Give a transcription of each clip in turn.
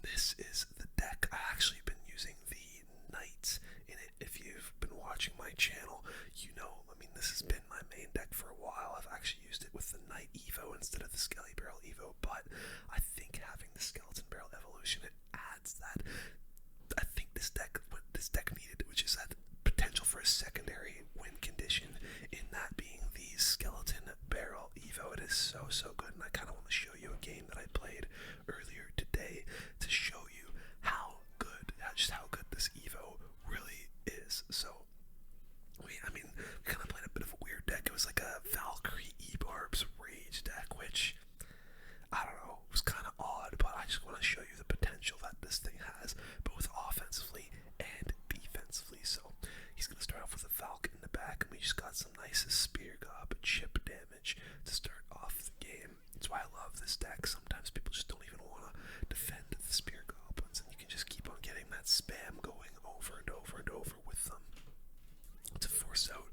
this is the deck. I actually been using the Knights in it. If you've been watching my channel, you know, I mean, this has been my main deck for a while. I've actually used it with the Knight EVO instead of the Skelly Barrel EVO, but I think having the Skeleton Barrel evolution, it adds that. I think this deck, what this deck needed, which is that potential for a secondary win condition, in that being the Skeleton Barrel EVO. It is so, so good, and I kind of want to show you a game that I played earlier today to show you how good, just how good this EVO really is. So, we kind of played a bit of a weird deck. It was like a Valkyrie E-Barb's Rage deck, which, I don't know, was kind of odd, but I just want to show you the potential that this thing has, both offensively and defensively. So, he's going to start off with a Valk in the back, and we just got some nice Spear Gob chip damage to start off the game. That's why I love this deck. Sometimes people just don't even want to defend the Spear Goblins, and you can just keep on getting that spam going over and over and over with them to force out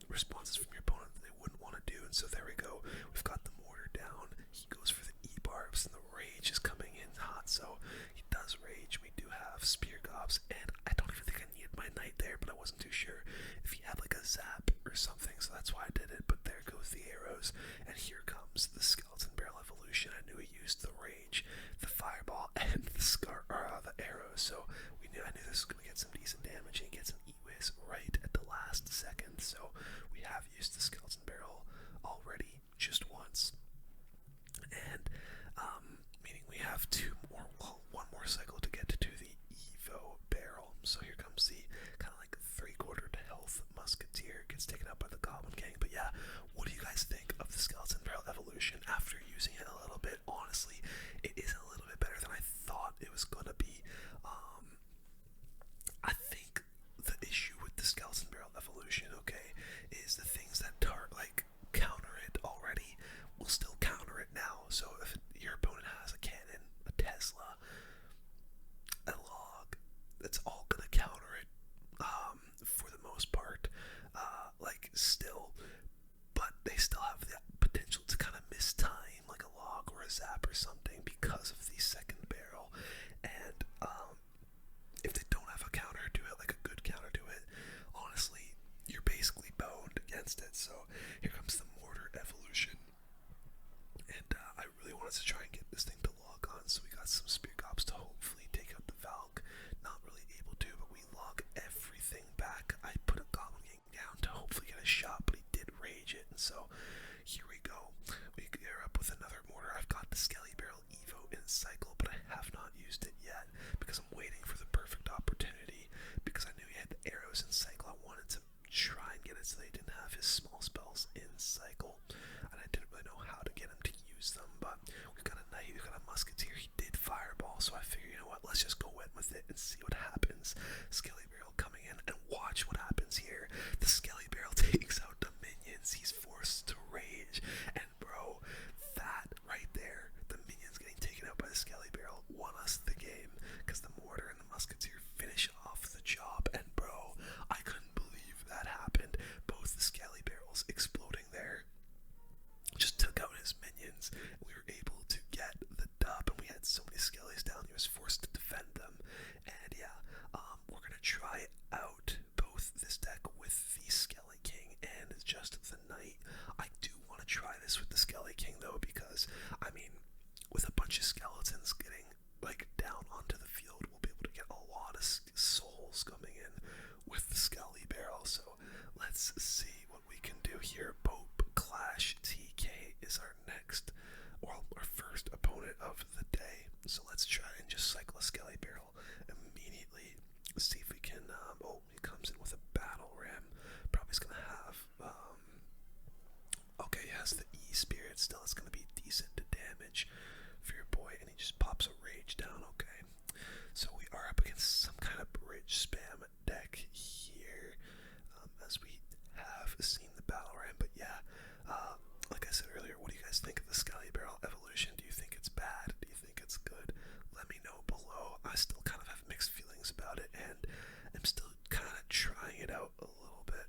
responses from your opponent that they wouldn't want to do. And so there we go. We've got the mortar down. He goes for the E-Barbs, and the Rage is coming in hot. So he does Rage. We do have Spear Gobs, and I don't even think I needed my Knight there, but I wasn't too sure if he had like a Zap or something, so that's why I did it. But there goes the arrows, and here comes the Skeleton Barrel evolution. I knew he used the Rage, the Fireball, and the arrows, so I knew this was going to get some decent damage, and he gets an E-Whiz right at the last second. So we have used the Skeleton Barrel already just once, and meaning we have one more cycle to get to the EVO Barrel. So here comes the kind of like 3/4 to health Musketeer, gets taken out by the Goblin Gang. But yeah, what do you guys think of the Skeleton Barrel evolution after using it a little bit? Honestly, it is a little bit better than I thought it was gonna be. I think the issue with the Skeleton Barrel evolution, okay, is the things that counter it already will still counter it now. So if your opponent has a cannon, a Tesla, a log, that's all gonna counter it for the most part, still, but they still have the potential to kind of miss time, like a log or a Zap or something, because of the second barrel. And if they don't have a counter to it, like a good counter to it, honestly, you're basically boned against it. So here comes the mortar evolution, and I really wanted to try and get this thing to log on, so we got some Spear Gobs to hopefully take out the Valk. Not really able to, but we log everything back. I put a Goblin Gang down to hopefully get a shot, but he did Rage it, and so here we go. We gear up with another mortar. I've got the Skelly Barrel EVO in cycle, but I have not used it yet because I'm waiting for the perfect opportunity, because I knew he had the arrows in cycle. I wanted to try and get it so they didn't have his small spells in cycle, and I didn't really know how to get him to use them. But we've got a Knight, we've got a Musketeer. He did Fireball, so I figured, you know what, let's just go in with it and see what happens. Skelly Barrel coming in, and watch what happens here. The Skelly Barrel takes out the minions. He's forced to Rage, and bro, that right there, the minions getting taken out by the Skelly Barrel, won us the game, because the mortar and the Musketeer finish off the job. And bro, I couldn't believe that happened. Both the Skelly Barrels exploding there just took out his minions. We were able to get the dub, and we had so many Skellies down, he was forced to defend them. And yeah, we're gonna try out both this deck with the Skelly King and just the Knight. I do want to try this with the Skelly King though, because I mean, with a bunch of skeletons getting down onto the field, we'll be able to get a lot of souls coming in with the Skelly Barrel. So let's see what we can do here. Pope Clash TK is our first opponent of the day. So let's try and just cycle a Skelly Barrel immediately. See if we can. He comes in with a Battle Ram. Probably is gonna have. Okay, he has the E Spirit still. It's gonna be decent damage for your boy, and he just pops a Rage down. Okay, so we are up against some kind of bridge spam deck here, as we have seen the Battle Ram. But yeah, like I said earlier, what do you guys think of the Skelly Barrel evolution? Do you think it's bad? Do you think it's good? Let me know below. I still kind of have mixed feelings about it, and I'm still kind of trying it out a little bit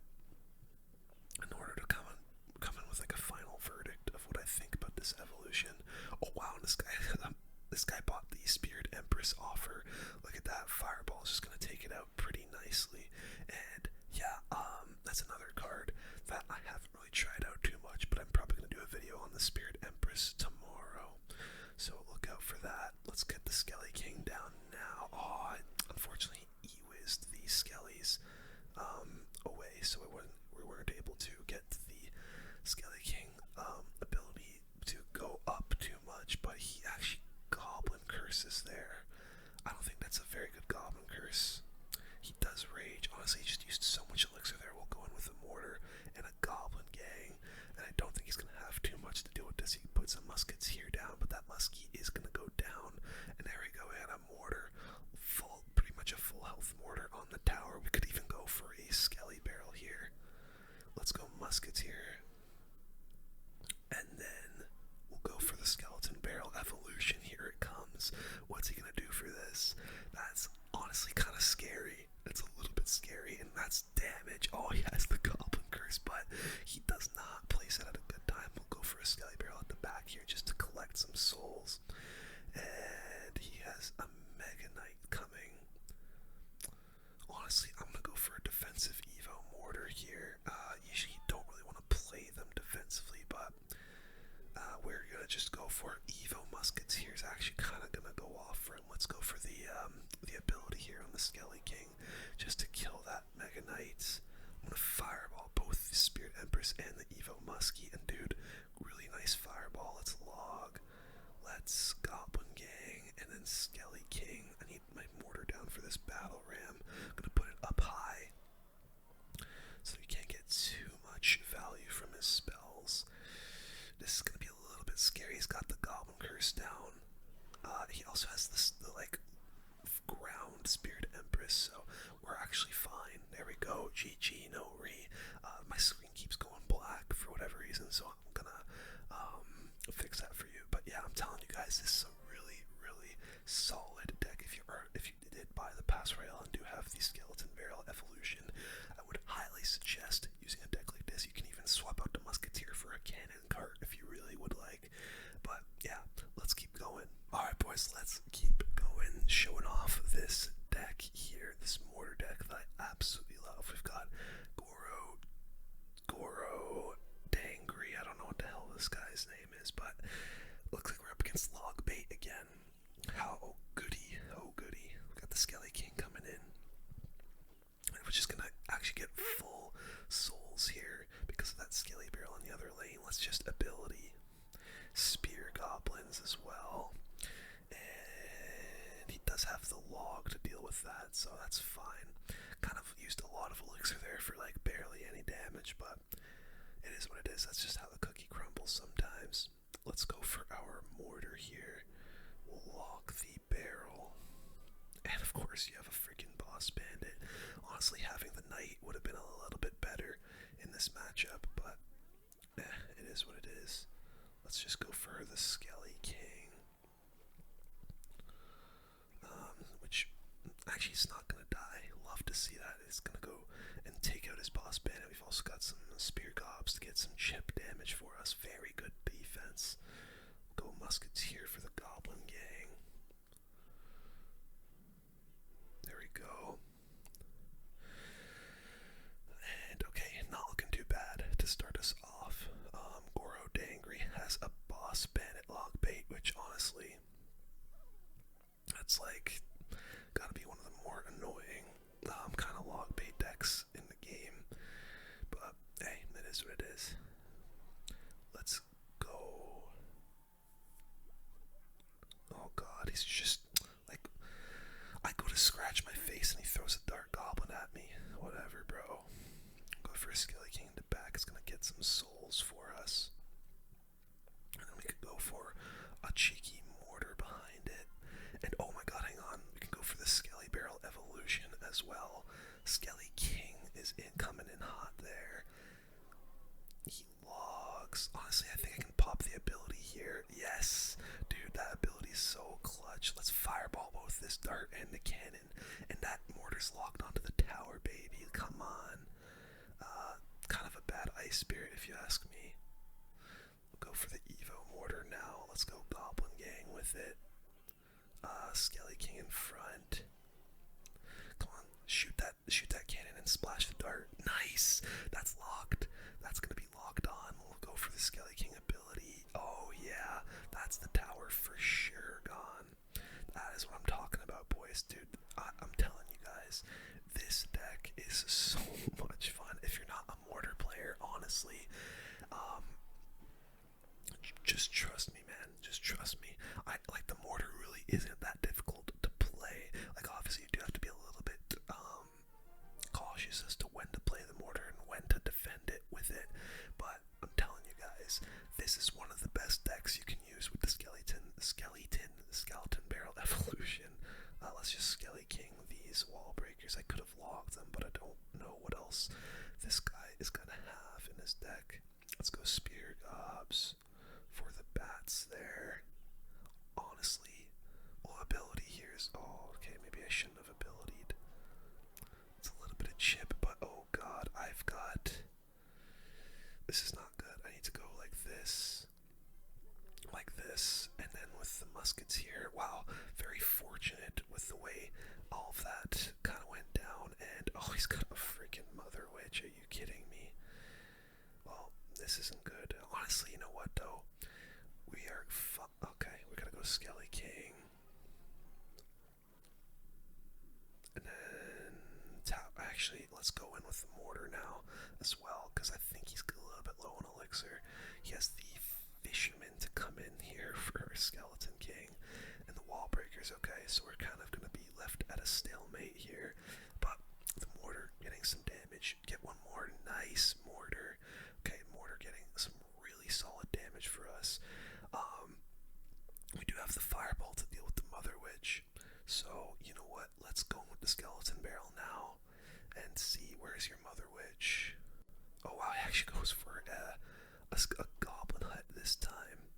in order to come in with like a final verdict of what I think about this evolution. Oh wow, this guy bought Spirit Empress offer. Look at that, Fireball is just gonna take it out pretty nicely. And yeah, that's another card that I haven't really tried out too much, but I'm probably gonna do a video on the Spirit Empress tomorrow. So look out for that. Let's get the Skelly King down now. Oh, unfortunately, E-whizzed the Skellies away, so we weren't able to get the Skelly King ability to go up too much, but he actually Goblin Curses there. I don't think that's a very good Goblin Curse. He does rage. Honestly, he just used so much elixir there. We'll go in with a mortar and a Goblin Gang, and I don't think he's going to have too much to do with this. He can put some muskets here down, but that muskie is going to go down, and there we go. And a mortar, pretty much a full health mortar on the tower. We could even go for a Skelly Barrel here. Let's go muskets here, and then we'll go for the Skeleton Barrel evolution. Here it comes. What's he going to do for this? That's honestly kind of scary. It's a little bit scary, and that's damage. Oh, he has the Goblin Curse, but he does not place it at a good time. We'll go for a Skelly Barrel at the back here just to collect some souls. And he has a Mega Knight coming. Honestly, I'm going to go for a defensive EVO Mortar here. Usually you don't really want to play them defensively, but we're going to just go for EVO Muskets here. Is actually kind of going to go off for him. Let's go for the ability here on the Skelly King just to kill that Mega Knight. I'm going to Fireball both the Spirit Empress and the EVO Muskie, and dude, really nice Fireball. Let's log. Let's Goblin Gang, and then Skelly King. I need my mortar down for this Battle Ram. I'm going to put it up high so you can't get too much value from his spells. This is going to be a little bit scary. He's got the Goblin Curse down. He also has the like ground Spirit Empress, so we're actually fine. There we go. GG, no re. My screen keeps going black for whatever reason, so I'm gonna fix that for you. But yeah, I'm telling you guys, this is a really, really solid deck. If you did buy the Clash Royale and do have the Skeleton Barrel evolution, I would highly suggest using a deck like this. You can even swap out the Musketeer for a cannon cart if you really would like. But yeah, let's keep going. Alright boys, let's keep going, showing off this deck here, this mortar deck that I absolutely love. We've got Goro Dangry, I don't know what the hell this guy's name is, but looks like we're up against Logbait again. How goody, oh goody. We've got the Skelly King coming in. And we're just gonna actually get full souls here because of that Skelly Barrel on the other lane. Let's just ability Spear Goblins as well. And he does have the log to deal with that, so that's fine. Kind of used a lot of elixir there for like barely any damage, but it is what it is. That's just how the cookie crumbles sometimes. Let's go for our mortar here. We'll log the barrel. And of course you have a freaking boss bandit. Honestly, having the knight would have been a little bit better in this matchup, but it is what it is. Let's just go for the Skelly King. Which, actually, he's not going to die. Love to see that. He's going to go and take out his boss bandit. We've also got some Spear Gobs to get some chip damage for us. Very good defense. Go Musketeer for the Goblin Gang. There we go. And okay, not looking too bad to start us off. Goro Dangry has a boss bandit Logbait, which honestly, that's like gotta be one of the more annoying kind of Logbait decks in the game. But hey, that is what it is. Let's go. Oh god, he's just like, I go to scratch my face and he throws a Dark Goblin at me. Whatever, bro. Go for a Skelly King to back. It's gonna get some souls for us. And then we could go for a cheeky mortar behind it. And oh my god, hang on. We can go for the Skelly Barrel evolution as well. Skelly King is coming in hot there. He logs. Honestly, I think I can pop the ability here. Yes. Dude, that ability is so clutch. Let's fireball both this dart and the cannon. And that mortar's locked onto the tower, baby. Come on. Kind of a bad ice spirit, if you ask me. We'll go for the EVO mortar now. Let's go Goblin Gang with it. Skelly King in front. Come on, shoot that cannon and splash the dart. Nice! That's locked. That's gonna be locked on. We'll go for the Skelly King ability. Oh yeah, that's the tower for sure gone. That is what I'm talking about, boys. Dude, I'm telling you guys, this deck is so much fun. If you're not a mortar player, honestly, just trust me, man. Just trust me. I like the mortar really isn't that difficult to play. Like obviously you do have to be a little bit cautious as to when to play the mortar and when to defend it with it. But I'm telling you guys, this is one of the best decks you can use with the skeleton barrel evolution. Let's just Skelly King these wall breakers. I could have logged them, but I don't know what else this guy is gonna have in his deck. Let's go Spear Gobs for the bats there. Honestly, well, ability here is, oh, okay, maybe I shouldn't have abilitied. It's a little bit of chip, but oh god, this is not good. I need to go like this, and then with the muskets here, wow, very fortunate with the way all of that kind of went down, and oh, he's got a freaking Mother Witch, are you kidding me? Well, this isn't good. Honestly, you know what though? We are okay, we gotta go Skelly King. And then actually, let's go in with the mortar now as well, because I think he's a little bit low on elixir. He has the fisherman to come in here for our Skeleton King, and the wall breakers. Okay, so we're kind of gonna be left at a stalemate here, but the mortar getting some damage. Get one more, nice mortar. Okay, mortar getting some really solid damage for us. We do have the fireball to deal with the Mother Witch, so you know what? Let's go with the skeleton barrel now and see where's your Mother Witch. Oh wow, he actually goes for a goblin hut this time.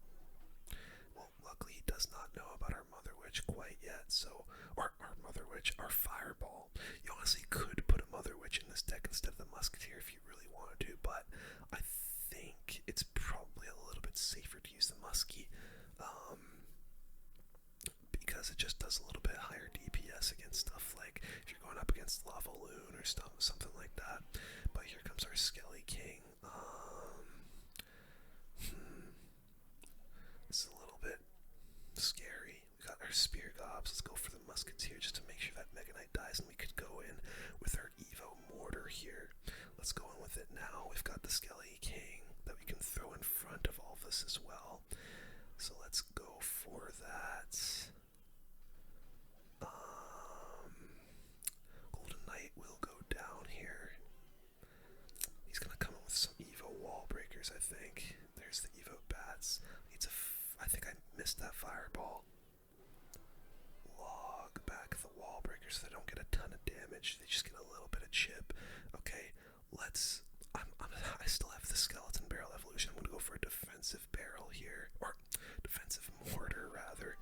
Well, luckily he does not know about our Mother Witch quite yet, so, or our Mother Witch, our fireball. You honestly could put a Mother Witch in this deck instead of the Musketeer if you really wanted to, but I think it's probably a little bit safer to use the Muskie, because it just does a little bit higher DPS against stuff like if you're going up against Lava Loon or something like that. But here comes our Skelly King. It's a little bit scary. We got our Spear Gobs. Let's go for the Musketeer just to make sure that Mega Knight dies, and we could go in with our EVO mortar here. Let's go in with it now. We've got the Skelly King that we can throw in front of all of this as well. So let's go for that. Golden Knight will go down here. He's gonna come in with some EVO wall breakers, I think. There's the EVO bats. I think I missed that fireball. Log back the wall breakers so they don't get a ton of damage. They just get a little bit of chip. Okay, let's. I still have the skeleton barrel evolution. I'm gonna go for a defensive barrel here, or defensive mortar rather.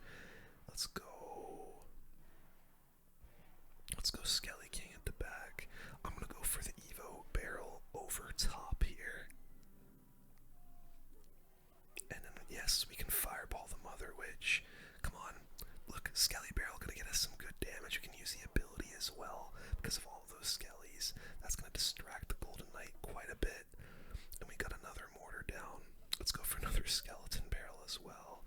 Let's go Skelly King at the back. I'm gonna go for the EVO barrel over top here. And then yes, we can fireball the Mother Witch. Come on. Look, Skelly barrel gonna get us some good damage. We can use the ability as well because of all of those skellies. That's gonna distract the Golden Knight quite a bit. And we got another mortar down. Let's go for another skeleton barrel as well.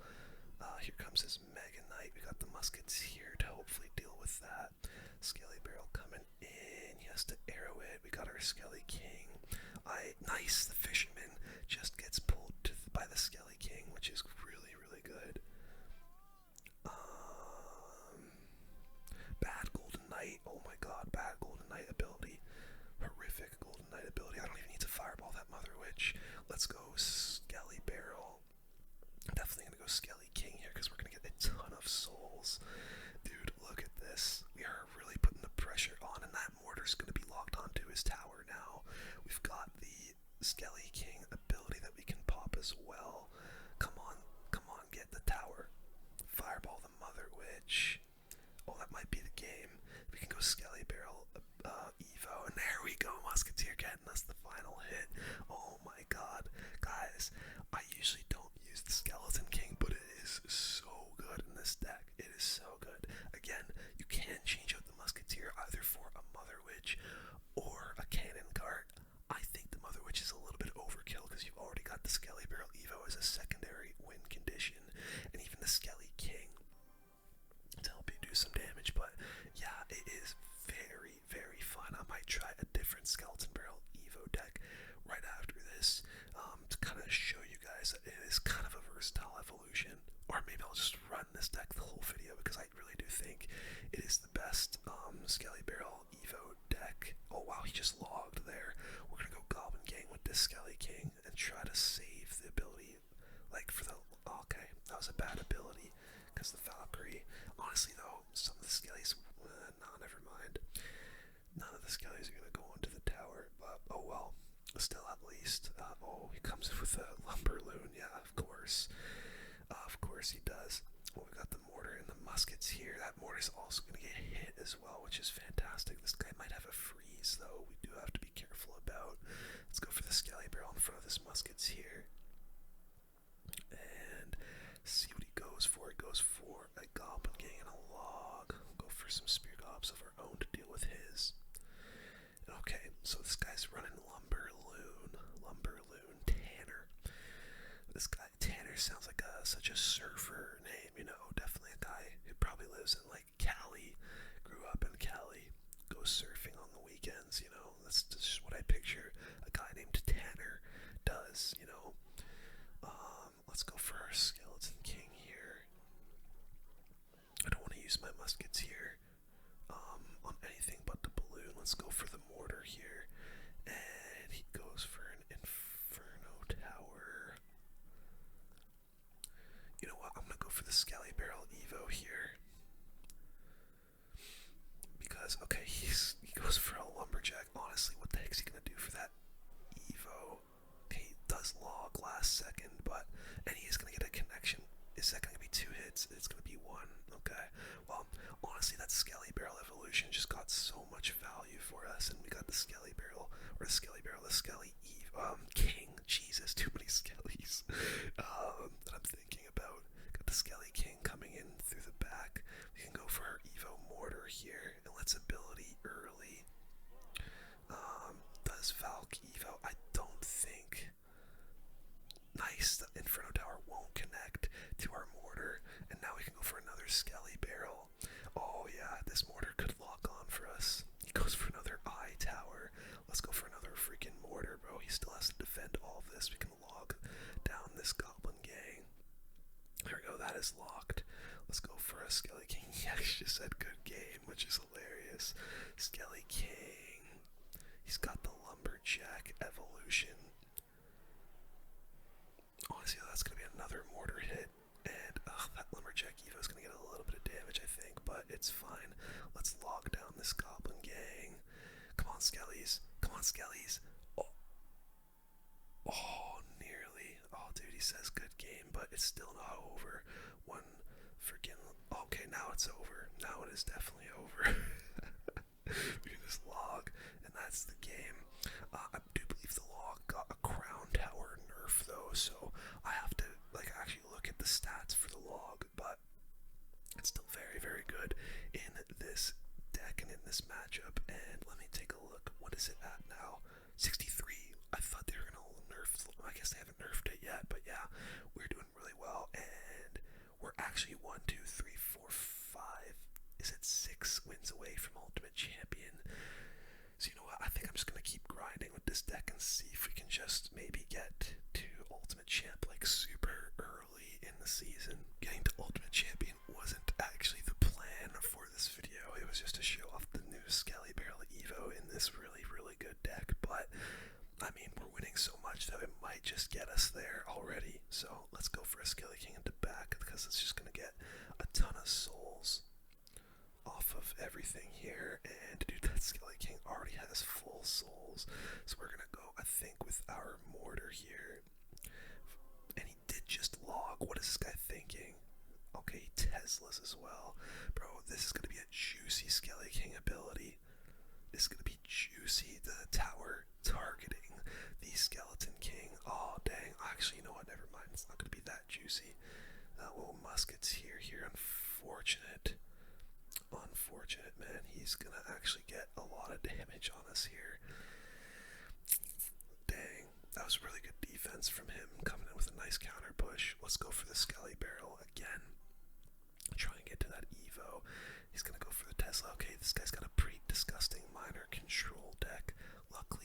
Here comes his Mega Knight. We got the muskets here to hopefully deal with that. Skelly barrel coming in. He has to arrow it. We got our Skelly King. Nice. The fisherman just gets pulled by the Skelly King, which is really, really good. Bad Golden Knight. Oh my god, bad Golden Knight ability. Horrific Golden Knight ability. I don't even need to fireball that Mother Witch. Let's go Skelly barrel. I'm definitely gonna go Skelly King here because we're gonna get a ton of souls. Dude, look at this. We are really putting the pressure on, and that mortar's gonna be locked onto his tower now. We've got the Skelly King ability that we can pop as well. Come on, get the tower. Fireball the Mother Witch. Oh, that might be the game. We can go Skelly barrel, EVO, and there we go. Musketeer getting us the final hit. Oh my god, guys! I usually don't use the Skeleton King, but it is so good in this deck. It is so good. Skeleton Barrel EVO deck right after this, to kind of show you guys that it is kind of a versatile evolution. Or maybe I'll just run this deck the whole video because I really do think it is the best Skelly Barrel EVO deck. Oh wow, he just logged there. We're gonna go Goblin Gang with this Skelly King and try to save the ability, like for the, okay, that was a bad ability because the Valkyrie. Honestly though, some of the Skellies, nah, never mind. None of the Skellies are gonna go into the tower, but oh well. Still at least. Oh, he comes with a Lumberloon, yeah, of course. Of course he does. Well, we got the mortar and the muskets here. That mortar is also going to get hit as well, which is fantastic. This guy might have a freeze, though. We do have to be careful about. Let's go for the Skelly Barrel in front of this muskets here. And see what he goes for. He goes for a Goblin Gang and a log. We'll go for some Spear Gobs of our own to deal with his. Okay, so this guy's running Lumberloon Tanner. This guy Tanner sounds like such a surfer name, you know, definitely a guy who probably lives in like Cali, grew up in Cali, goes surfing on the weekends, you know, that's just what I picture a guy named Tanner does, you know. Let's go for our Skeleton King here. I don't want to use my muskets here on anything but the balloon. Let's go for the mortar here, and he goes for an Inferno Tower. You know what, I'm gonna go for the Skelly Barrel EVO here. Because, okay, he goes for a Lumberjack. Honestly, what the heck's he gonna do for that EVO? Okay, he does log last second, but, and he is gonna get a connection. Is that gonna be 2 hits? It's gonna be 1. Okay, well, honestly, that Skelly Barrel evolution just got so much value for us, and we got the Skelly Barrel, or the Skelly Barrel, the Skelly King. Jesus, too many Skellies that I'm thinking about. Got the Skelly King coming in through the back. We can go for our EVO Mortar here, and let's ability early. Does Valk EVO? I don't think. Nice, the Inferno Tower won't connect to our mortar, and now we can go for another Skelly Barrel. Oh yeah, this mortar could lock on for us. He goes for another eye tower. Let's go for another freaking mortar, bro. He still has to defend all of this. We can log down this Goblin Gang. There we go, that is locked. Let's go for a Skelly King. He actually just said good game, which is hilarious. Skelly King. He's got the Lumberjack evolution. Honestly, that's going to be another mortar hit, and that Lumberjack EVO is going to get a little bit of damage, I think, but it's fine. Let's log down this Goblin Gang. Come on, Skellies. Come on, Skellies. Oh, nearly. Oh, dude, he says good game, but it's still not over. One freaking... Okay, now it's over. Now it is definitely over. We can just log, and that's the game. I do believe the log got a Crown Tower nerf, though, so I have to, like, actually look at the stats for the log, but it's still very, very good in this deck and in this matchup. And let me take a look. What is it at now? 63. I thought they were going to nerf. I guess they haven't nerfed it yet, but yeah, we're doing really well, and we're actually 1, 2, 3, 4, 5. Is it 6 wins away from Ultimate Champion? So you know what? I think I'm just going to keep grinding with this deck and see if we can just maybe get to Ultimate Champ like super early in the season. Getting to Ultimate Champion wasn't actually the plan for this video. It was just to show off the new Skelly Barrel EVO in this really, really good deck. But, I mean, we're winning so much that it might just get us there already. So let's go for a Skelly King into back because it's just going to get a ton of souls off of everything here. And dude, that Skelly King already has full souls, so we're gonna go, I think, with our mortar here. And he did just log. What is this guy thinking? Okay, Teslas as well. Bro, this is gonna be a juicy Skelly King ability. This is gonna be juicy. The tower targeting the Skeleton King. Oh dang, actually, you know what, never mind, it's not gonna be that juicy. Little muskets here, unfortunate. Unfortunate, man. He's gonna actually get a lot of damage on us here. Dang, that was really good defense from him, coming in with a nice counter push. Let's go for the Skelly Barrel again. Try and get to that EVO. He's gonna go for the Tesla. Okay, this guy's got a pretty disgusting minor control deck. Luckily,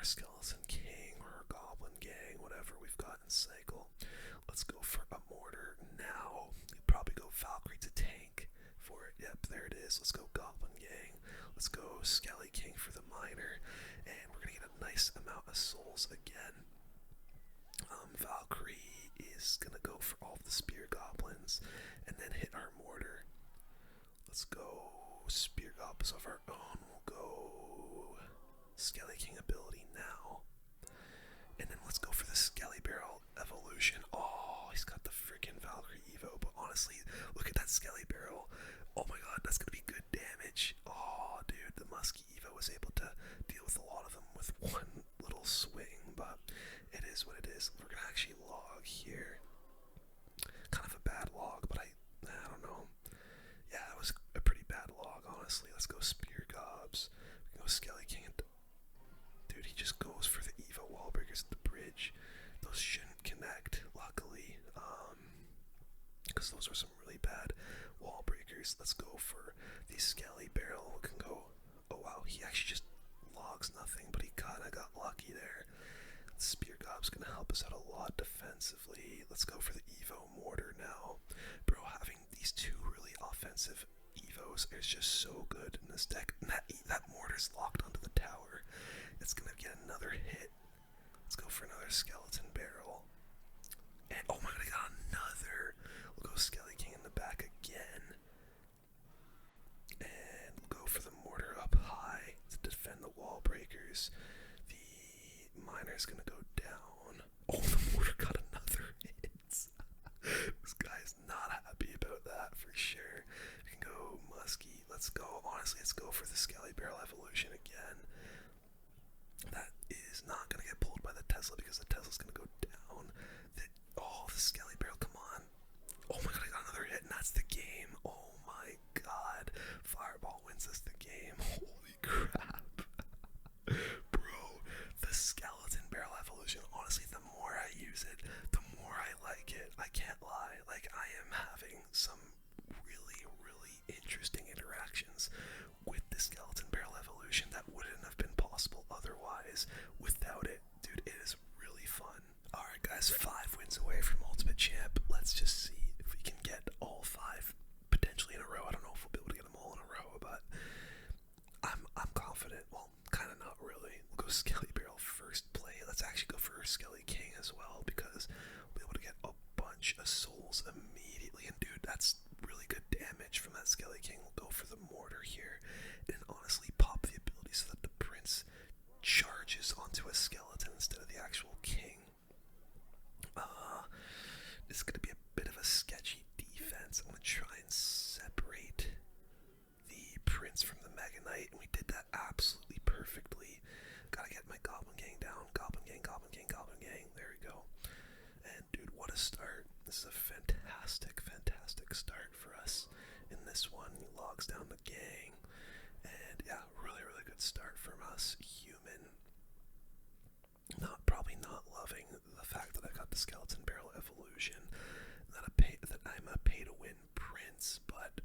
our Skeleton King or our Goblin Gang, whatever we've got in cycle. Let's go for a mortar now. You'd probably go Valkyrie to tank for it. Yep, there it is. Let's go Goblin Gang. Let's go Skelly King for the miner. And we're going to get a nice amount of souls again. Valkyrie is going to go for all of the spear goblins and then hit our mortar. Let's go spear goblins of our own. We'll go Skelly King ability now. And then let's go for the Skelly Barrel evolution. Oh, he's got the freaking Valkyrie EVO, but honestly, look at that Skelly Barrel. Oh my god, that's going to be good damage. Oh, dude, the Muskie EVO was able to deal with a lot of them with one little swing, but it is what it is. We're going to actually log here. Kind of a bad log, but I don't know. Yeah, it was a pretty bad log, honestly. Let's go Spear Gobs. We can go Skelly King. Dude, he just goes for the EVO wall breakers at the bridge. Those shouldn't connect, luckily, because those are some really bad wall breakers. Let's go for the Skelly Barrel. We can go. Oh wow, he actually just logs nothing, but he kind of got lucky there. Spear Gob's gonna help us out a lot defensively. Let's go for the EVO Mortar now. Bro, having these two really offensive EVOs is just so good in this deck. And that Mortar's locked onto the tower. It's gonna get another hit. Let's go for another Skeleton Barrel. And oh my god, I got another. We'll go Skelly King in the back again. And we'll go for the Mortar up high to defend the wall breakers. The Miner's gonna go down. Oh, the Mortar got another hit. This guy's not happy about that for sure. We can go Muskie. Let's go. Honestly, let's go for the Skelly Barrel evolution again. That is not going to get pulled by the Tesla because the Tesla's going to go down. The Skelly Barrel, come on. Oh my god, I got another hit, and that's the game. Oh my god. Fireball wins us the game. Holy crap. Bro, the Skeleton Barrel evolution, honestly, the more I use it, the more I like it. I can't lie. Like, I am having some really, really interesting interactions with the Skeleton Barrel evolution that wouldn't have been possible otherwise without it. Dude, it is really fun. Alright guys, 5 wins away from Ultimate Champ. Let's just see if we can get all 5 potentially in a row. I don't know if we'll be able to get them all in a row, but I'm confident. Well, kind of not really. We'll go Skelly Barrel first play. Let's actually go for Skelly King as well because we'll be able to get a bunch of souls immediately. And dude, that's really good damage from that Skelly King. We'll go for the Mortar here and honestly pop the ability so that the Prince charges onto a skeleton instead of the actual king. This is going to be a bit of a sketchy defense. I'm going to try and separate the Prince from the Mega Knight, and we did that absolutely perfectly. Gotta get my Goblin Gang down. Goblin Gang, Goblin Gang, Goblin Gang. There we go. And dude, what a start. This is a fantastic, fantastic start for us in this one. He logs down the gang. And yeah, really, really good start from us. Human. Probably not loving the fact that I got the Skeleton Barrel evolution. That I'm a pay-to-win Prince, but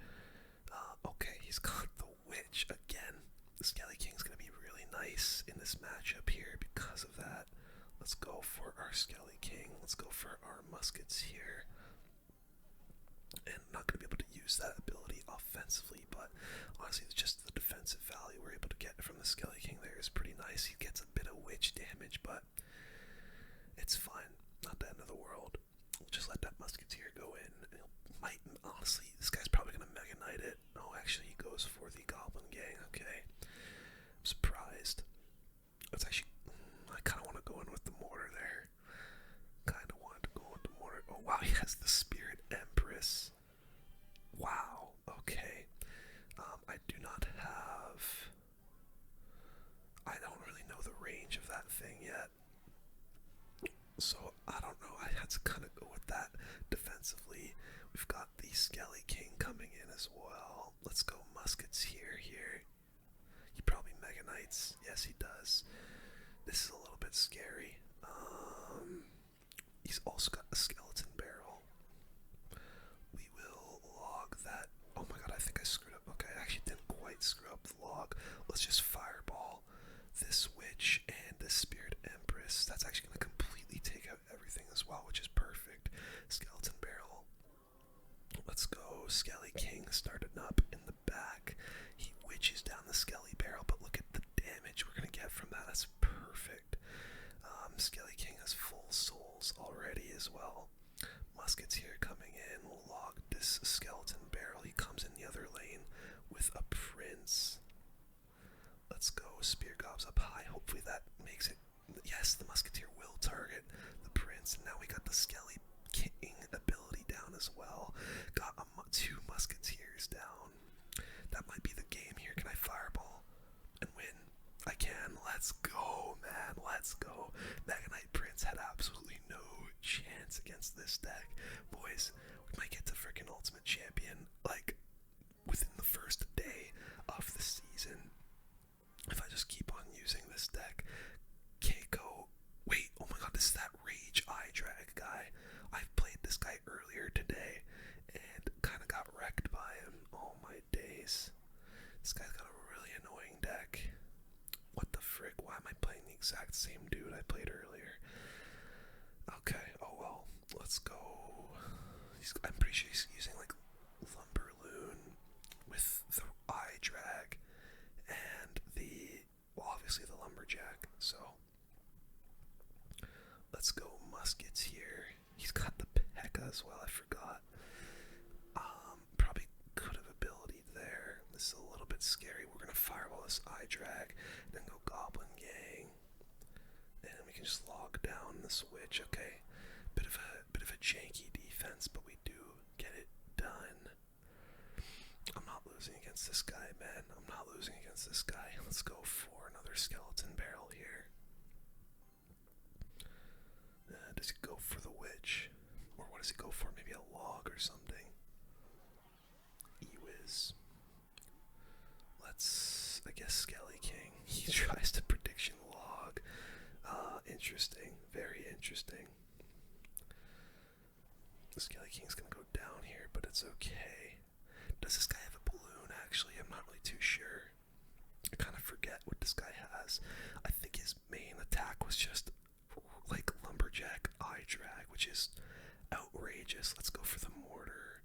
okay, he's got the Witch again. The Skelly King's gonna be really nice in this matchup here because of that. Let's go for our Skelly King. Let's go for our muskets here. And I'm not going to be able to use that ability offensively, but honestly, it's just the defensive value we're able to get from the Skelly King there is pretty nice. He gets a bit of witch damage, but it's fine. Not the end of the world. We'll just let that Musketeer go in, and honestly, this guy's probably going to Mega Knight it. Oh, actually, he goes for the Goblin Gang. Okay. I'm surprised. It's actually, I kind of want to go in with the Mortar there. Kind of wanted to go with the Mortar. Oh, wow, he has the Spirit Empress. Wow, okay. I don't really know the range of that thing yet. So, I don't know. I had to kind of go with that defensively. We've got the Skelly King coming in as well. Let's go muskets here. He probably Mega Knights. Yes, he does. This is a little bit scary. He's also got a Skeleton Barrel. We will log that. Oh my god, I think I screwed up. Okay, I actually didn't quite screw up the log. Let's just fireball this Witch and this that's actually going to completely take out everything as well, which is perfect. Skeleton barrel. Let's go. Skelly King started up in the back. He witches down the Skelly barrel, but look at the damage we're going to get from that. That's perfect. Skelly King has full souls already as well. Musketeer coming in will log this skeleton barrel. He comes in the other lane with a prince. Let's go. Spear gobs up high. Hopefully that makes it. Yes, the musketeer will target the prince. And now we got the Skelly King ability down as well. Got two musketeers down. That might be the game here. Can I fireball and win? I can. Let's go, man. Let's go. Mega Knight Prince had absolutely no chance against this deck. Boys, we might get to freaking Ultimate Champion, like, within the first day of the season. If I just keep on using this deck. Keiko. Wait, oh my god, this is that Rage Eye Drag guy. I've played this guy earlier today and kind of got wrecked by him. Oh my days. This guy's got a really annoying deck. What the frick? Why am I playing the exact same dude I played earlier? Okay, oh well. Let's go. I'm pretty sure he's using like Lumberloon with the Eye Drag and obviously the Lumberjack. So let's go Musketeer. He's got the P.E.K.K.A as well, I forgot. Probably could have ability there. This is a little bit scary. We're gonna fireball this Eye Drag, then go Goblin Gang, and we can just log down this witch. Okay, bit of a janky defense, but we do get it done. I'm not losing against this guy, man. I'm not losing against this guy. Let's go for another skeleton barrel here. Does he go for the witch? Or what does he go for? Maybe a log or something. E-Wiz. Let's, I guess, Skelly King. He tries to prediction log. Interesting. Very interesting. The Skelly King's gonna go down here, but it's okay. Does this guy have a balloon, actually? I'm not really too sure. I kind of forget what this guy has. I think his main attack was just like Lumberjack Eye Drag, which is outrageous. Let's go for the mortar.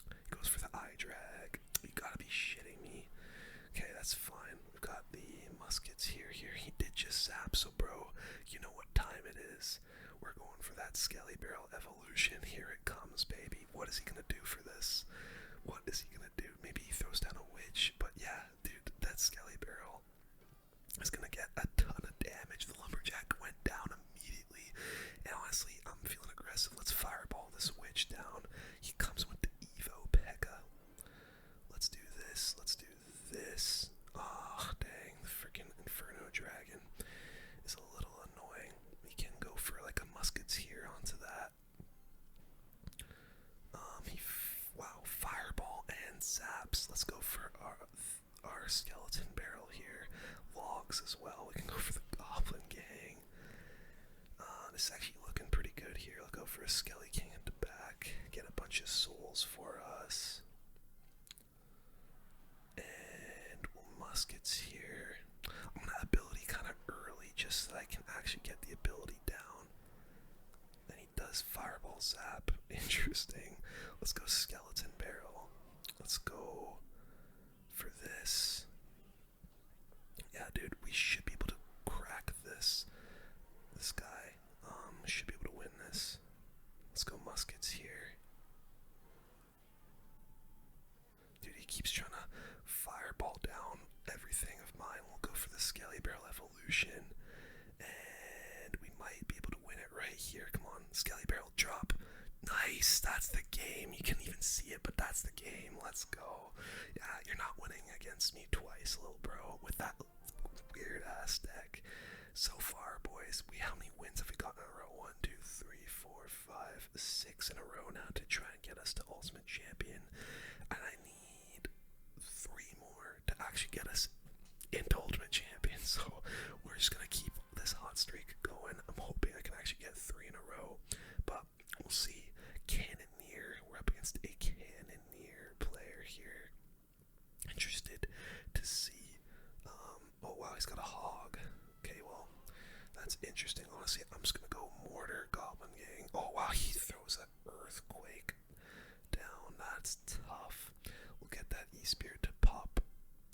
He goes for the Eye Drag. You gotta be shitting me. Okay, that's fine. We've got the muskets here. He did just zap, so bro, you know what time it is. We're going for that Skelly Barrel evolution. Here it comes, baby. What is he gonna do for this? What is he gonna do? Maybe he throws down a witch, but yeah, dude, that Skelly Barrel is gonna get a ton of damage. The Lumberjack went down immediately, and honestly, I'm feeling aggressive. Let's fireball this witch down. He comes with the EVO P.E.K.K.A. Let's do this. Let's do this. Oh, dang, the freaking Inferno Dragon is a little annoying. We can go for like a musketeer onto that. Wow, fireball and zaps. Let's go for our skeleton barrel here. Logs as well. We can go for the Goblin Gang. This is actually looking pretty good here. I'll go for a Skelly King at the back. Get a bunch of souls for us. And muskets here. I'm gonna ability kind of early just so that I can actually get the ability down. Then he does fireball zap. Interesting. Let's go skeleton barrel. Let's go for this. Yeah, dude, we should be able to crack this guy. Should be able to win this. Let's go muskets here. Dude, he keeps trying to fireball down everything of mine. We'll go for the Skelly Barrel evolution, and we might be able to win it right here. Come on, Skelly Barrel drop. Nice, that's the game. You can't even see it, but that's the game. Let's go. Yeah, you're not winning against me twice, little bro, with that weird ass deck. So far, boys, how many wins have we got in a row? 1, 2, 3, 4, 5, 6 in a row now to try and get us to Ultimate Champion. And I need 3 more to actually get us into Ultimate Champion. So we're just gonna keep this hot streak going. I'm hoping I can actually get 3 in a row, but we'll see. Cannoneer, we're up against a Cannoneer player here. Interested to see. Oh wow, he's got a hog. Okay, well, That's interesting. Honestly, I'm just gonna go mortar goblin gang. Oh wow, he throws that earthquake down. That's tough. We'll get that e-spear to pop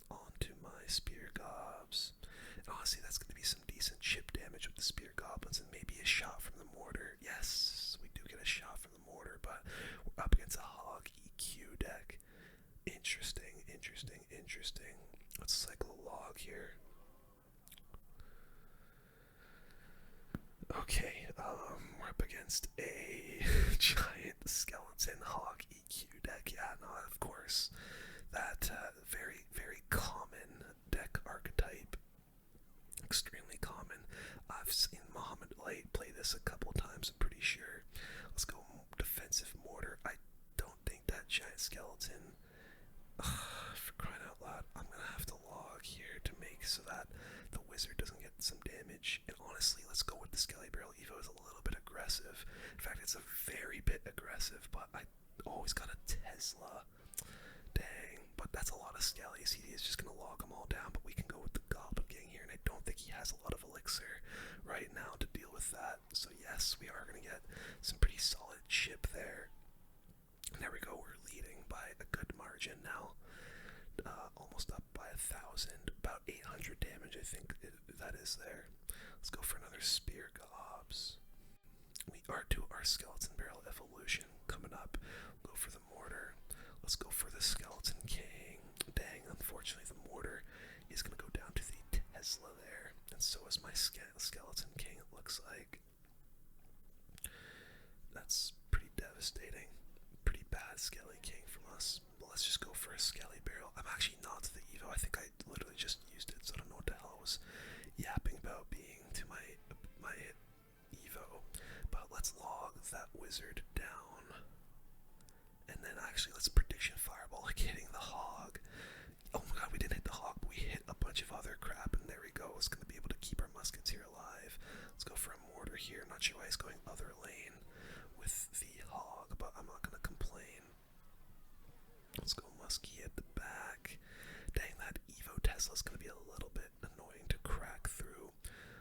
onto my spear gobs. And honestly, that's gonna be some decent chip damage with the spear goblins and maybe a shot from the mortar. Yes, we do get a shot from the mortar, but we're up against a hog EQ deck. Interesting, interesting, interesting. Let's cycle a log here. Okay, we're up against a giant skeleton hog EQ deck. Yeah, no, of course. That very, very common deck archetype. Extremely common. I've seen Muhammad Light play this a couple times, I'm pretty sure. Let's go defensive mortar. I don't think that giant skeleton. For crying out loud, I'm gonna have to log here to make so that the wizard doesn't get some damage. And honestly, let's go with the Skelly Barrel EVO. Is a little bit aggressive. In fact, it's a very bit aggressive, but I always got a Tesla. Dang, but that's a lot of Skellies. He is just gonna log them all down, but we can go with the Goblin Gang here, and I don't think he has a lot of elixir right now to deal with that. So yes, we are gonna get some pretty solid chip there. And there we go, we're leading by a good margin now. Almost up by 1,000, about 800 damage I think that is there. Let's go for another spear gobs. We are to our skeleton barrel evolution coming up. We'll go for the mortar. Let's go for the skeleton king. Dang, unfortunately the mortar is going to go down to the Tesla there. And so is my skeleton king, it looks like. That's pretty devastating. Pretty bad Skelly King from us. But let's just go for a Skelly Barrel. I'm actually not to the EVO. I think I literally just used it, so I don't know what the hell I was yapping about being to my EVO. But let's log that wizard down. And then actually let's prediction fireball, like hitting the hog. Oh my god, we didn't hit the hog, but we hit a bunch of other crap, and there we go. It's going to be able to keep our musketeer alive. Let's go for a mortar here. Not sure why he's going other lane with the hog, but I'm not going to complain. Let's go muskie at the back. Dang, that Evo Tesla's going to be a little bit annoying to crack through.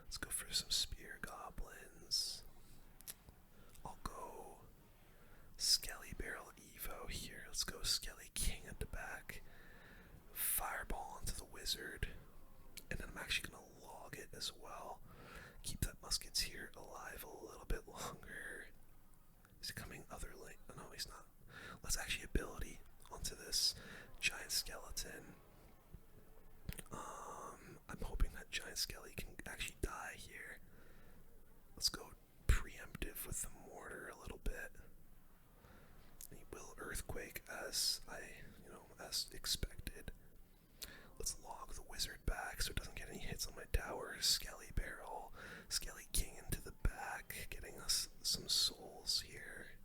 Let's go for some spear goblins. I'll go Skelly Barrel Evo here. Let's go Skelly King at the back. Fireball onto the wizard. And then I'm actually going to log it as well. Keep that musketeer alive a little bit longer. Is he coming other lane? Oh, no, he's not. Let's actually ability onto this giant skeleton. I'm hoping that giant skelly can actually die here. Let's go preemptive with the mortar a little bit. And he will earthquake as as expected. Let's log the wizard back so it doesn't get any hits on my tower. Skelly Barrel, Skelly King into the back, getting us some souls here.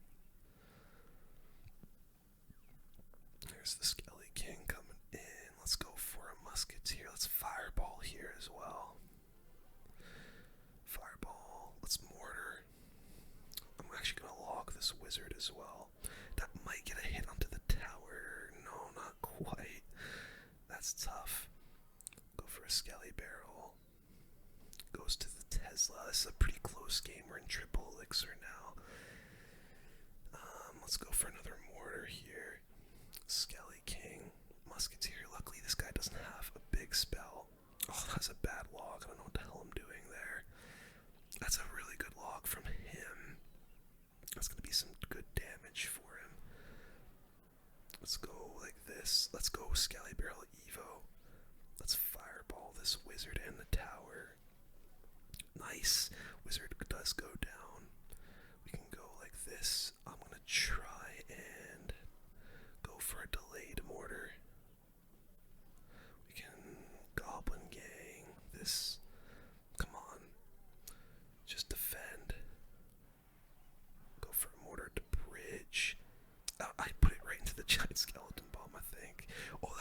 There's the Skelly King coming in. Let's go for a musketeer. Let's fireball here as well. Fireball. Let's mortar. I'm actually going to log this wizard as well. That might get a hit onto the tower. No, not quite. That's tough. Go for a Skelly Barrel. Goes to the Tesla. This is a pretty close game. We're in triple elixir now. Let's go for another mortar here. Skelly King. Musketeer. Luckily this guy doesn't have a big spell. Oh, that's a bad log. I don't know what the hell I'm doing there. That's a really good log from him. That's going to be some good damage for him. Let's go like this. Let's go Skelly Barrel Evo. Let's fireball this wizard and the tower. Nice. Wizard does go down. We can go like this. I'm going to try and go for a delayed mortar. We can Goblin Gang this. Come on. Just defend. Go for a mortar to bridge. I put it right into the giant skeleton bomb, I think. Oh,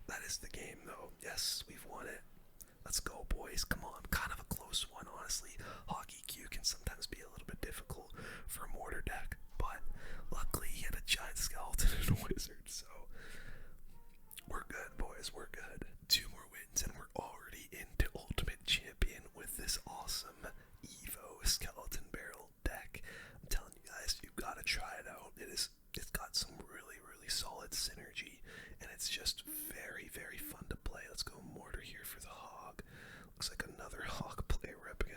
that is the game, though. Yes, we've won it. Let's go, boys. Come on. Kind of a close one, honestly. Hockey Q can sometimes be a little bit difficult for a mortar deck, but luckily he had a giant skeleton and a wizard, so we're good, boys. We're good. 2 more wins, and we're already into Ultimate Champion with this awesome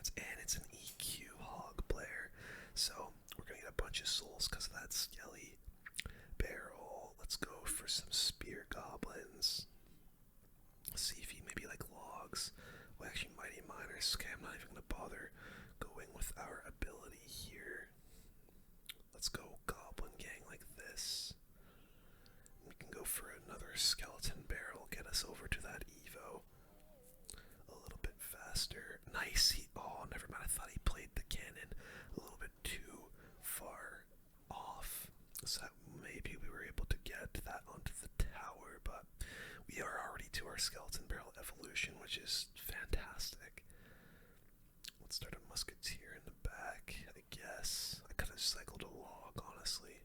experience, and it's an EQ hog player. So we're gonna get a bunch of souls because of that skelly barrel. Let's go for some spear goblins. See if he maybe like logs. Well, actually, mighty miners. Okay, I'm not even gonna bother going with our ability here. Let's go goblin gang like this. We can go for another skeleton barrel. Get us over to that EVO a little bit faster. Nice. Oh, never mind. I thought he played the cannon a little bit too far off, so that maybe we were able to get that onto the tower, but we are already to our skeleton barrel evolution, which is fantastic. Let's start a musketeer in the back, I guess. I could have cycled a log, honestly.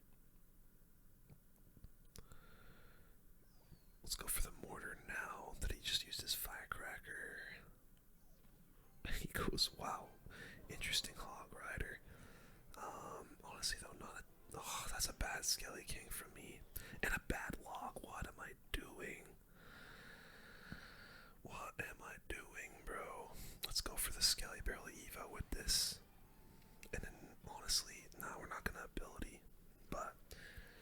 Let's go for the mortar now that he just used his firecracker. He goes, wow, interesting hog rider. Honestly though, that's a bad Skelly King for me. And a bad log. What am I doing? What am I doing, bro? Let's go for the Skelly Barrel Evo with this. And then, honestly, nah, we're not gonna ability. But,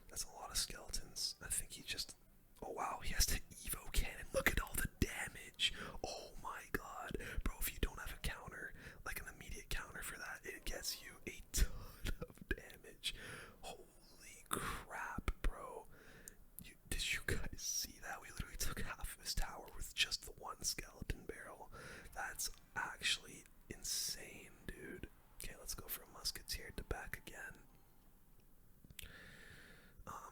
that's a lot of skeletons. I think he just... Oh wow, he has to EVO cannon. Look at all the damage. Oh my god. Bro, if you don't have a counter, like an immediate counter for that, it gets you a ton of damage. Holy crap, bro. Did you guys see that? We literally took half of his tower with just the one skeleton barrel. That's actually insane, dude. Okay, let's go for a musketeer at the back again.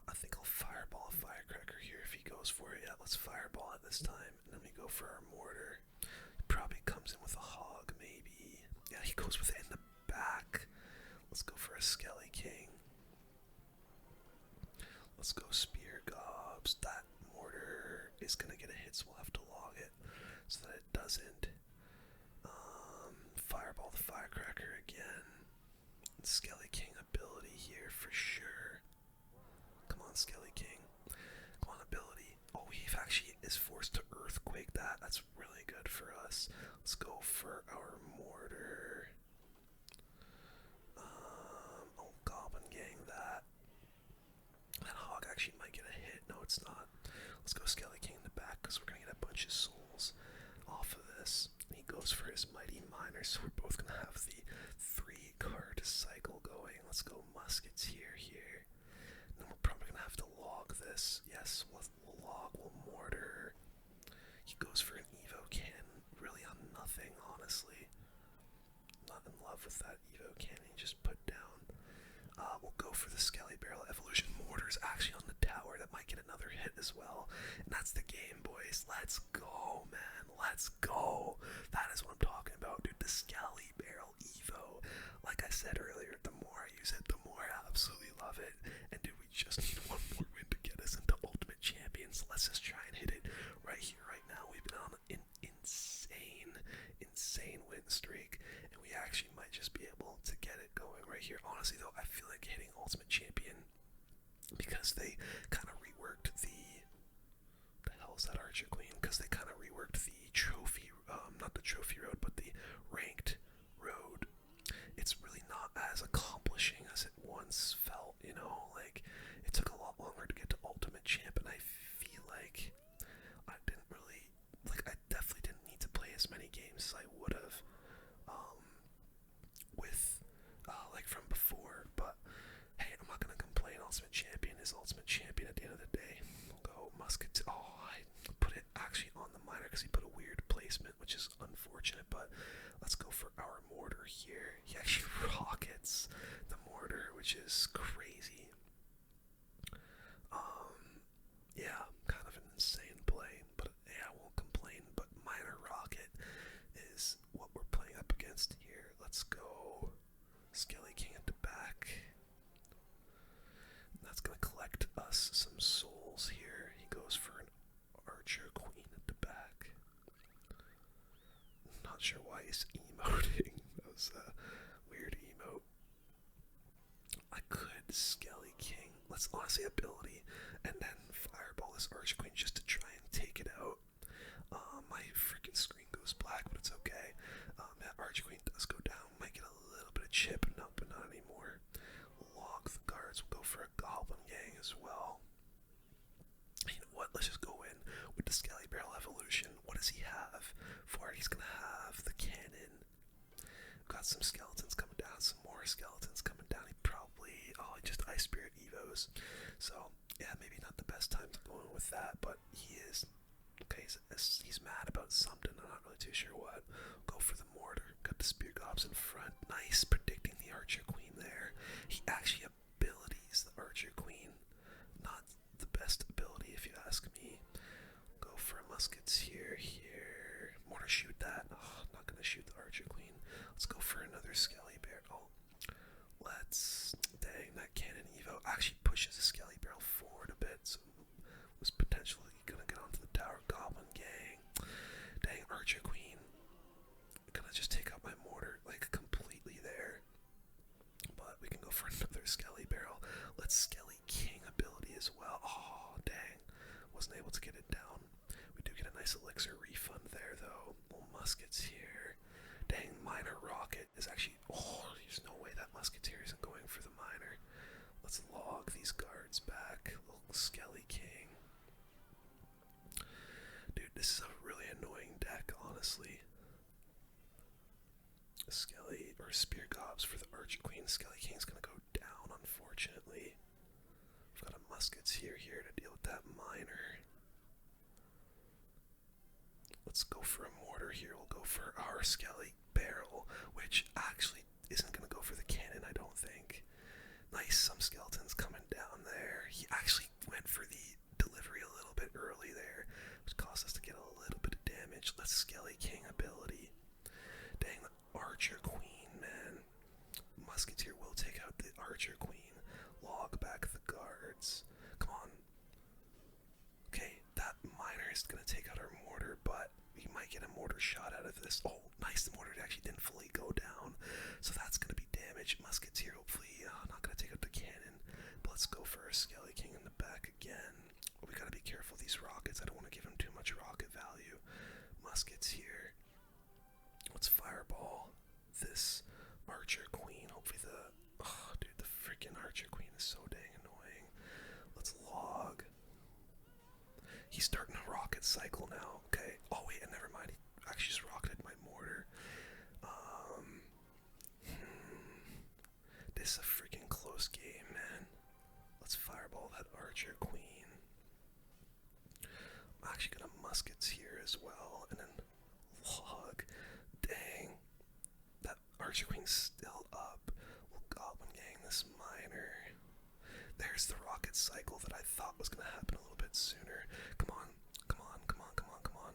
I think I'll fireball a firecracker here if he goes for it. Yeah, let's fireball it this time. And then we go for our mortar. He probably comes in with a hog, maybe. Yeah, he goes with it in the back. Let's go for a Skelly King. Let's go spear gobs. That mortar is gonna get a hit, so we'll have to log it so that it doesn't. Fireball the firecracker again. Skelly King ability here for sure. Come on, Skelly King. Come on, ability. Oh, he actually is forced to earthquake that. That's really good for us. Let's go for our mortar. Oh, Goblin Gang that. That hog actually might get a hit. No, it's not. Let's go Skelly King in the back because we're going to get a bunch of souls off of this. And he goes for his mighty miner, so we're both going to have the 3-card cycle going. Let's go musketeer here. And then we're probably going to have to log this. Yes, we'll log, we'll mortar. He goes for an EVO cannon, really on nothing, honestly. Not in love with that EVO cannon he just put down. We'll go for the Skelly Barrel Evolution. Mortar's actually on the tower. That might get another hit as well. And that's the game, boys. Let's go, man. Let's go. That is what I'm talking about, dude. The Skelly Barrel Evo. Like I said earlier, the more I use it, the more I absolutely love it. And dude, we just need one more win to get us into Ultimate Champions. Let's just try and hit it right here, right now. We've been on an insane win streak, and we actually might just be able to get it going right here. Honestly though, I feel like hitting Ultimate Champion, because they kind of reworked the hell's that Archer Queen, because they kind of reworked the trophy, not the trophy road, but the ranked road. It's really not as accomplishing as it once felt, you know, like it took a lot longer to get to Ultimate Champ, and I feel like I definitely didn't need to play as many games as I would have with like from before, but hey, I'm not gonna complain. Ultimate Champion is Ultimate Champion at the end of the day. We'll go musket. Oh, I put it actually on the miner because he put a weird placement, which is unfortunate, but let's go for our mortar here. He actually rockets the mortar, which is crazy. Yeah, kind of an insane play, but yeah, I won't complain. But miner rocket is what we're playing up against here. Let's go Skelly King at the back. That's gonna collect us some souls here. He goes for an Archer Queen at the back. Not sure why he's emoting. That was a weird emote. I could Skelly King. Let's honestly ability and then fireball this Archer Queen just to try and take it out. My freaking screen goes black, but it's okay. That Archer Queen does go got some skeletons coming down, some more skeletons coming down. He probably, he just Ice Spirit EVOs. So, yeah, maybe not the best time to go in with that, but he is, okay, he's mad about something, I'm not really too sure what. Go for the mortar, got the spear gobs in front, nice, predicting the Archer Queen there. He actually abilities the Archer Queen, not the best ability if you ask me. Go for muskets here, mortar shoot that, I'm not gonna shoot the Archer Queen. Let's go for another Skelly Barrel. Dang, that cannon Evo actually pushes the Skelly Barrel forward a bit, so was potentially gonna get onto the tower. Goblin gang. Dang, Archer Queen. Gonna just take out my mortar, like, completely there. But we can go for another Skelly Barrel. Let's Skelly King ability as well. Oh, dang. Wasn't able to get it down. We do get a nice elixir refund there, though. Little muskets here. Dang, Miner Rocket is actually... Oh, there's no way that musketeer isn't going for the Miner. Let's log these guards back. Little Skelly King. Dude, this is a really annoying deck, honestly. Skelly, or Spear Gobs for the Archer Queen. Skelly King's gonna go down, unfortunately. We've got a muskets here to deal with that Miner. Let's go for a mortar here. We'll go for our Skelly Barrel, which actually isn't gonna go for the cannon, I don't think. Nice, some skeletons coming down there. He actually went for the delivery a little bit early there, which caused us to get a little bit of damage. Let's Skelly King ability. Dang, the Archer Queen, man. Musketeer will take out the Archer Queen. Log back the guards. Come on. Okay, that Miner is gonna take out our mortar, but we might get a mortar shot out of this. Oh, nice, the mortar actually didn't fully go down, so that's gonna be damage. Musketeer hopefully not gonna take out the cannon, but let's go for a Skelly King in the back again. We gotta be careful of these rockets. I don't want to give him too much rocket value. Muskets here. Let's fireball this Archer Queen. Hopefully dude, the freaking Archer Queen is so dang annoying. Let's log. He's starting a rocket cycle now. Okay. Oh wait, and never mind. He actually just rocketed my mortar. This is a freaking close game, man. Let's fireball that Archer Queen. I'm actually gonna muskets here as well, and then log. Dang. That Archer Queen's still up. We'll Goblin Gang this Miner. There's the rocket cycle that I thought was gonna happen a little bit sooner. Come on.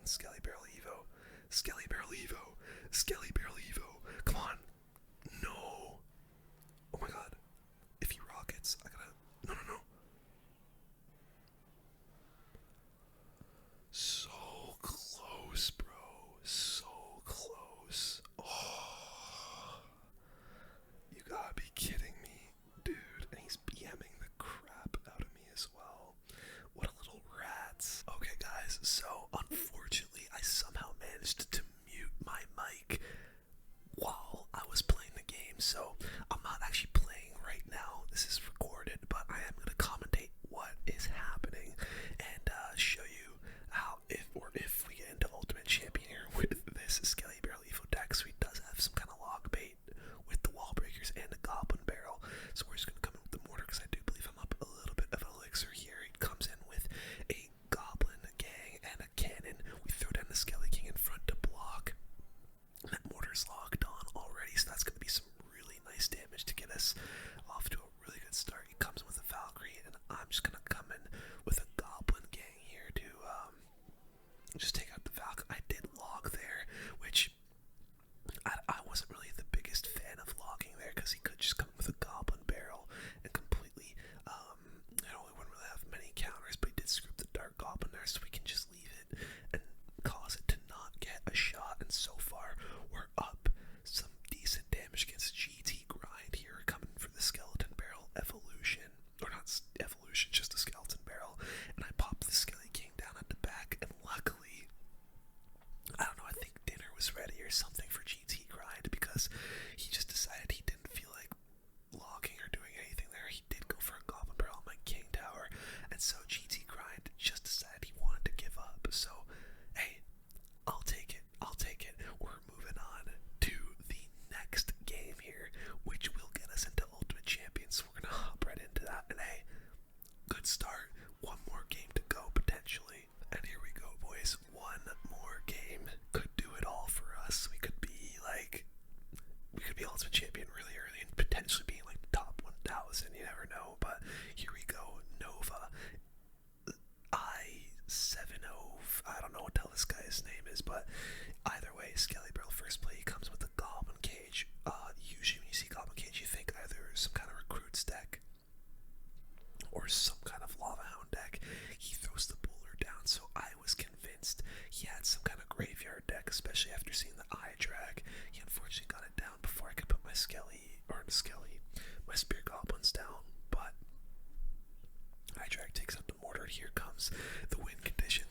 Skelly Barrel Evo. Skelly Barrel Evo. Skelly Barrel Evo. Come on. No. Oh my god. If he rockets, I gotta... No. So close, bro. So close. Oh. You gotta be kidding me, dude. And he's BMing the crap out of me as well. What a little rats. Okay, guys, so unfortunately, I somehow managed to mute my mic while I was playing the game, so I'm not actually playing right now. This is recorded, but I am going to commentate what is happening and show you how, if we get into Ultimate Champion here with this Skelly Barrel Evo deck. So he does have some kind of log bait with the wall breakers and the Goblin Barrel, so we're just going to come in with the mortar because I do believe I'm up a little bit of elixir here. He comes in with a Goblin Gang and a cannon. We throw down the Skelly King in front to block. That mortar's locked on already, so that's going to be some really nice damage to get us off to a really good start. He comes in with a Valkyrie, and I'm just going to come in with a Goblin Gang here to just take out the Valkyrie. I did log there, which I wasn't really the biggest fan of logging there because he could just come in with a Goblin Barrel and completely, we wouldn't really have many counters, but he did scoop the Dark Goblin there, so we can just leave it and cause it to not get a shot. And so far, we're up some decent damage against GT Grind here, coming for the Skeleton Barrel evolution, or not evolution, just a Skeleton Barrel. And I popped the Skelly King down at the back, and luckily, I don't know, I think dinner was ready or something for GT Grind, because he just decided he didn't feel like logging or doing anything there. He did go for a Goblin Barrel on my King Tower, and so GT Grind just decided he wanted to give up. So, hey, I'll take it. We're moving on to the next could be ultimate champion really early and potentially being like top 1,000. You never know. But here we go, Nova. I-70. I don't know what the hell this guy's name is, but either way, Skelly Barrel first play comes with the Goblin Cage. Usually when you see Goblin Cage, you think either some kind of Recruits deck or some kind of Lava Hound deck. He throws the Bowler down, so I was convinced he had some kind of graveyard deck, especially after seeing the Eye Drag. He unfortunately got it down before I could put my my Spear Goblins down, but Eye Drag takes out the Mortar. Here comes the win condition,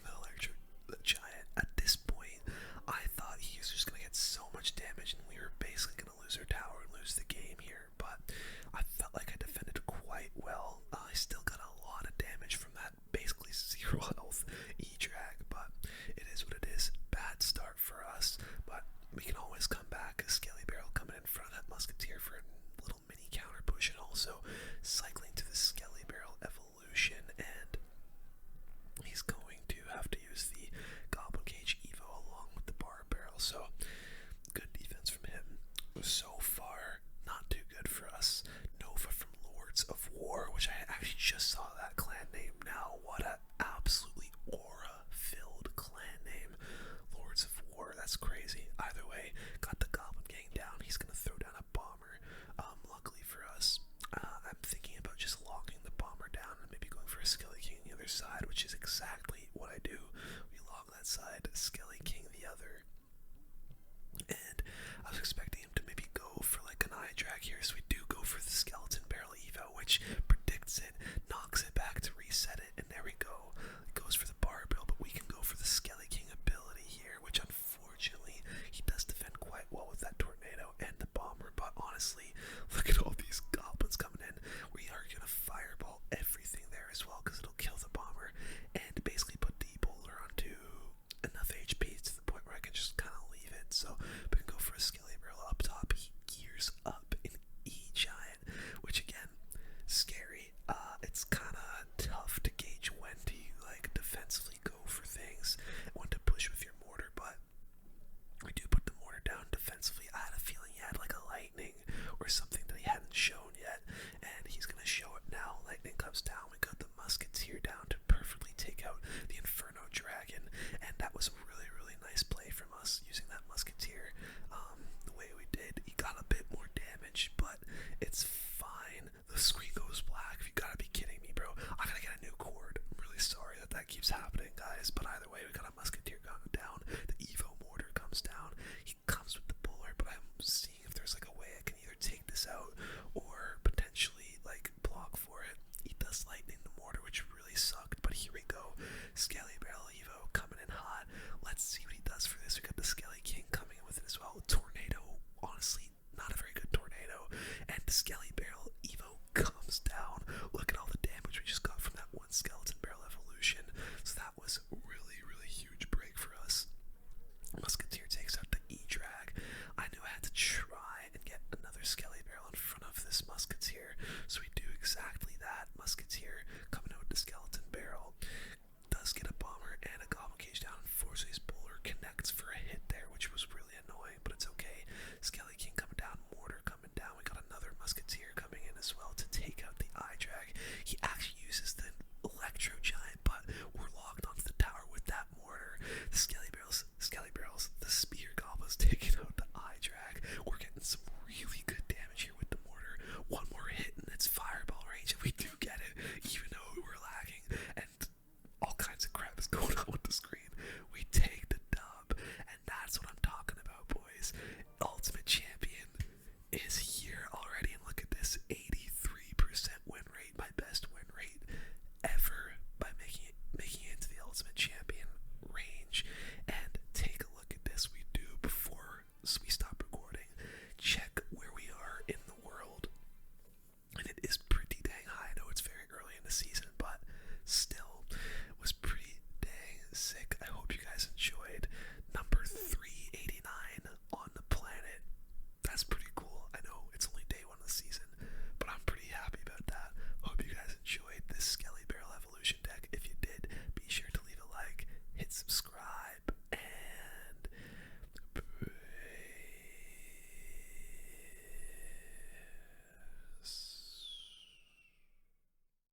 the Giant. At this point, I thought he was just going to get so much damage and we were basically going to lose our tower and lose the game here, but I felt like I defended quite well. I still got a lot of damage from that basically 0 health E-Drag, but it is what it is. Bad start for us, but we can always come back. Skelly Barrel coming in front of that Musketeer for a little mini counter push, and also cycling to the Skelly Barrel evolution, and he's going to have to use the Goblin Cage EVO along with the Bar Barrel, so good defense from him. So far, not too good for us. Nova from Lords of War, which I actually just saw that clan name now. What a absolutely aura-filled clan name. Lords of War, that's crazy. Either way, got the Goblin Gang down. He's going to throw down a Bomber. Luckily for us, I'm thinking about just locking the Bomber down and maybe going for a Skelly King on the other side, which is exactly what I do. We lock that side, Skelly King the other. And I was expecting him to maybe go for like an Eye Drag here, so we do go for the Skeleton Barrel EVO, which predicts it, knocks it back to reset it, and there we go. It goes for the Bar Barrel, but we can go for the Skelly King ability here, which unfortunately he does defend quite well with that Tornado and the Bomber. But honestly, look at all these goblins coming in. We are gonna fireball everything there as well, because it'll kill the Bomber and basically put the Bowler onto enough HP to the point where I can just kind of leave it. So we can go for a Skelly Barrel up top. He gears up an E-Giant, which again, scary. It's kind of tough to gauge when to like defensively go for things and when to push with your Mortar, but we do put the Mortar down defensively. I had a feeling he had like a Lightning or something that he hadn't shown yet, and he's gonna show it now. Lightning comes down. We got the Musketeer down to perfectly take out the Inferno Dragon, and that was a really, really nice play from us using that Musketeer the way we did. He got a bit more damage, but it's fine. The screen goes black. You gotta be kidding me, bro. I gotta get a new cord. I'm really sorry that keeps happening, guys, but either way, we got a Musketeer